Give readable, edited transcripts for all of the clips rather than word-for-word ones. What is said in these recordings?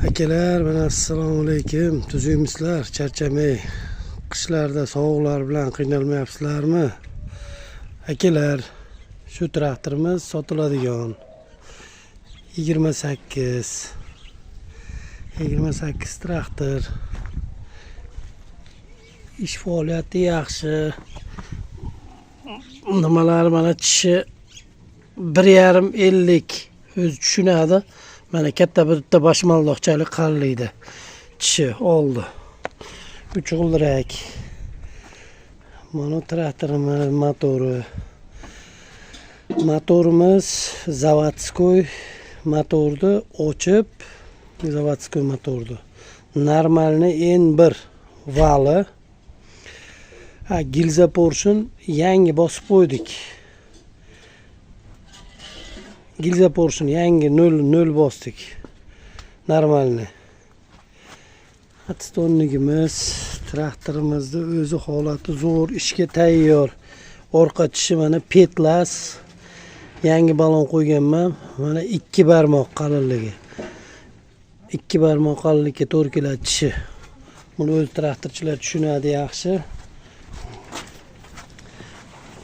Akalar, mana assalomu alaykum. Tuzuymizlar, charchamay. Qishlarda sovuqlar bilan qiynalmayapsizlarmi? Akalar, shu traktorimiz sotiladigan. 28 traktor. Ish faoliyati yaxshi. Nimalar mana tishi 1,5-50 o'zi tushunadi. Mana katta bitta boshmaldoqchalik qallaydi. Tishi oldi. 3 g'ildirak. Mana traktorimiz motori. Motorimiz zavodskoy motorni ochib, zavodskoy motorni. Normalni N1 vali. Gilza portion yangi bosib qo'ydik. Gilza portion yangi 0 bosdik. Normalni. Atstonligimiz, traktorimizni o'zi holati zo'r, ishga tayyor. Orqa tishi mana petlas. Yangi balon qo'yganman. Mana 2 barmoq qalinligi. 2 barmoq qalinlikka to'g'ri keladi tishi. Buni o'z traktorchilar tushunadi yaxshi.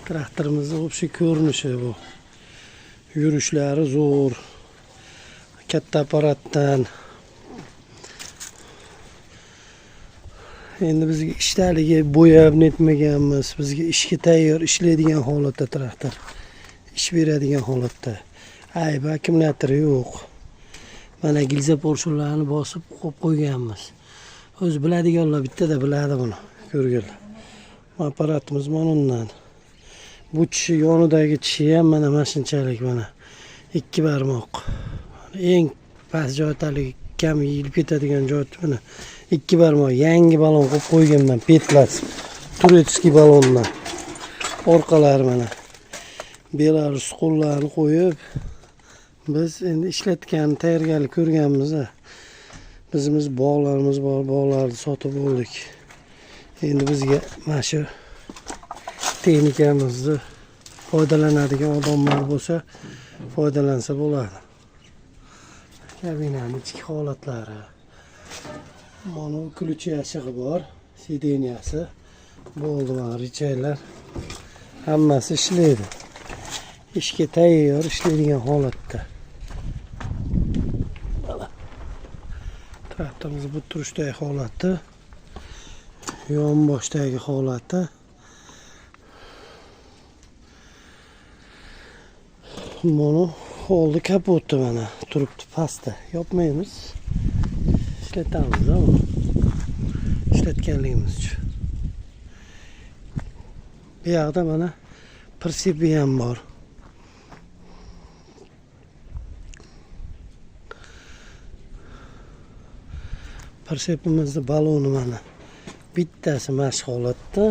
Traktorimizning o'sha ko'rinishi bu. Yurishlari zo'r. Katta apparatdan. Endi bizga ishtaligi bo'yab netmaganmiz. Bizga ishga tayyor ishlaydigan holatda traktor. Ish beradigan holatda. Ayb akkumulyatori yo'q. Mana gilza porshonlarni bosib qo'yganmiz. O'zi biladiganlar bittada biladi buni. Ko'rganlar. Apparatimiz mana undan. Bu tishi yonidagi tishi ham mana shunchalik mana 2 barmoq. Eng past joytalik kam yilib ketadigan joy mana 2 barmoq yangi balon qo'yib qo'yganman, petlas. Turetskiy balondan. Orqalari mana Belarus qo'llarini qo'yib biz endi ishlatgan, tayyorgarlik ko'rganmiz. Bizimiz bog'larimiz bor, bog'larni sotib oldik. Endi bizga mana shu texnikamizni foydalanadigan odamlar bo'lsa, foydalansa bo'ladi. Kabinaning ichki holatlari. Mana ключ yashig'i bor, sideniyasi. Bo'ldi mana richaylar. Hammasi ishlaydi. Ishga tayyor ishlaydigan holatda. Traktorimiz bu turishdagi holati, yonboshdagi holati. Mana oldi kapotda mana turibdi pastda. Yopmaymiz. Ishlatamiz ama ishlatganligimiz uchun. Bu yoqda mana prinsipi ham bor. Prinsipimizning baloni mana bittasi mashq holatda.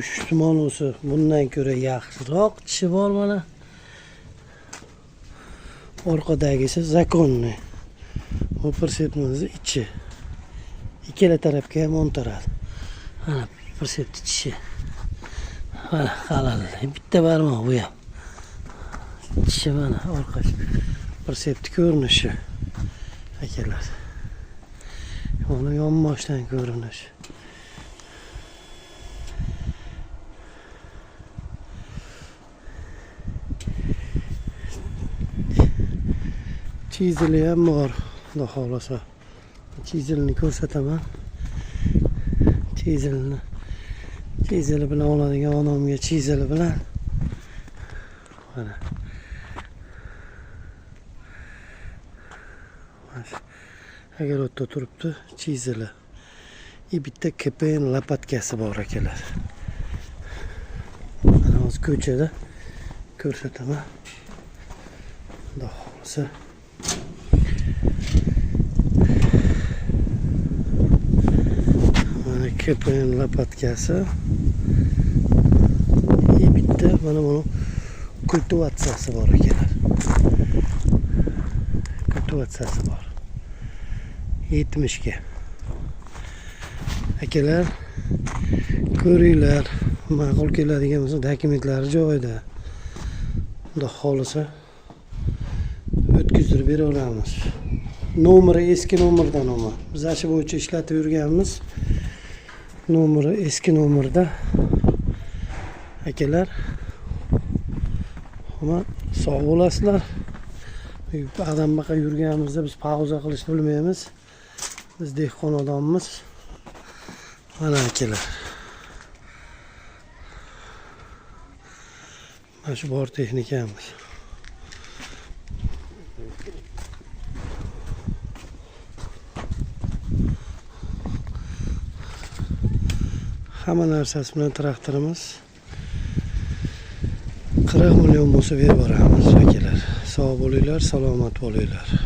Ustimonosi bundan ko'ra yaxshiroq tishi bor mana. Orqadagisi zakonniy. Bu prinsipimizning ichi. Ikkala tarafga ham o'ntaradi. Mana prinsipni tishi. Mana qalinlik. Bitta barmoq bu ham. Tishi mana orqasi. Prinsipni ko'rinishi. Akalar. Mana yonboshdan ko'rinishi. Chizili ham bor, xudo xolasa. Chizilni ko'rsataman. Chizili bilan oladigan odamga chizili bilan. Mana. Agar o'tda turibdi, chizili. Bitta KPN lopatkasi bor akalar. Mana hozir ko'chada ko'rsataman. Xudo xolasa. KPN lopatkasi. Bitta mana buni kultivatsiyasi bor akalar. Kultivatsiyasi bor. 70 ga. Akalar, ko'ringlar, ma'qul keladigan bo'lsa, dokumentlari joyida. Xudo xolasa o'tkazib bera olamiz. nomeri eski nomerdan ama. Biz aşı bo'yicha ishlatib yurganmiz. Nomeri eski nomerda. Akalar. Ama sog' bo'lasizlar. Adam baqa yurganimizda biz pauza qilishni bilmaymiz. Biz dehqon odammiz. Mana akalar. Mana shu bor texnikamiz. Hamma narsasi bilan traktorimiz 40 million bo'lsa berib boramiz akalar. Sog' bo'linglar, salomat bo'linglar.